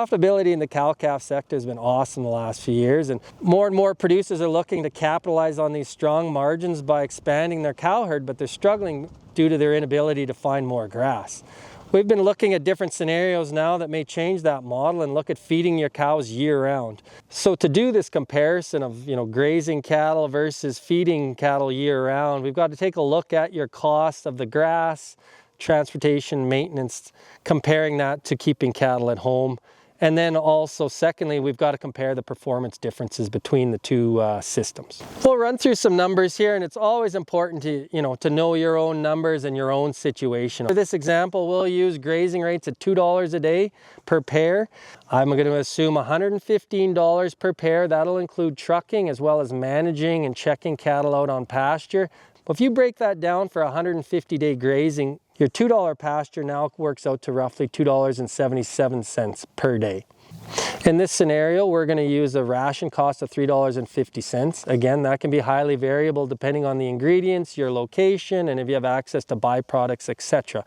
Profitability in the cow-calf sector has been awesome the last few years, and more producers are looking to capitalize on these strong margins by expanding their cow herd, but they're struggling due to their inability to find more grass. We've been looking at different scenarios now that may change that model and look at feeding your cows year-round. So to do this comparison of grazing cattle versus feeding cattle year-round, we've got to take a look at your cost of the grass, transportation, maintenance, comparing that to keeping cattle at home. And then also, secondly, we've got to compare the performance differences between the two systems. We'll run through some numbers here, and it's always important to know your own numbers and your own situation. For this example, we'll use grazing rates at $2 a day per pair. I'm going to assume $115 per pair. That'll include trucking as well as managing and checking cattle out on pasture. But if you break that down for 150-day grazing, your $2 pasture now works out to roughly $2.77 per day. In this scenario, we're going to use a ration cost of $3.50. Again, that can be highly variable depending on the ingredients, your location, and if you have access to byproducts, etc.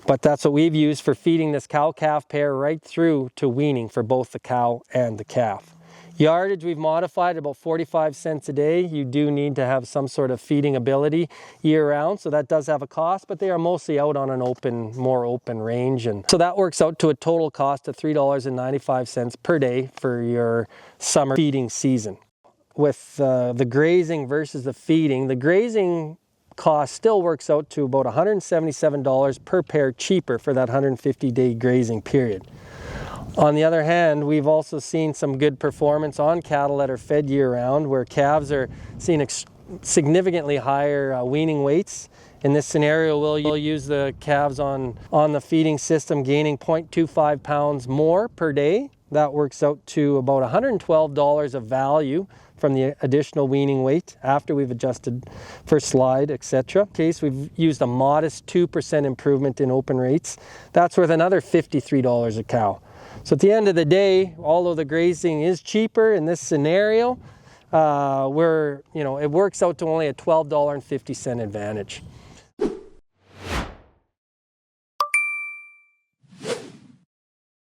But that's what we've used for feeding this cow-calf pair right through to weaning for both the cow and the calf. Yardage, we've modified about 45 cents a day. You do need to have some sort of feeding ability year-round, so that does have a cost, but they are mostly out on an more open range. And so that works out to a total cost of $3.95 per day for your summer feeding season. With the grazing versus the feeding, the grazing cost still works out to about $177 per pair cheaper for that 150-day grazing period. On the other hand, we've also seen some good performance on cattle that are fed year-round, where calves are seeing significantly higher weaning weights. In this scenario, we'll use the calves on the feeding system gaining 0.25 pounds more per day. That works out to about $112 of value from the additional weaning weight after we've adjusted for slide, etc. In case we've used a modest 2% improvement in open rates. That's worth another $53 a cow. So at the end of the day, although the grazing is cheaper in this scenario, it works out to only a $12.50 advantage.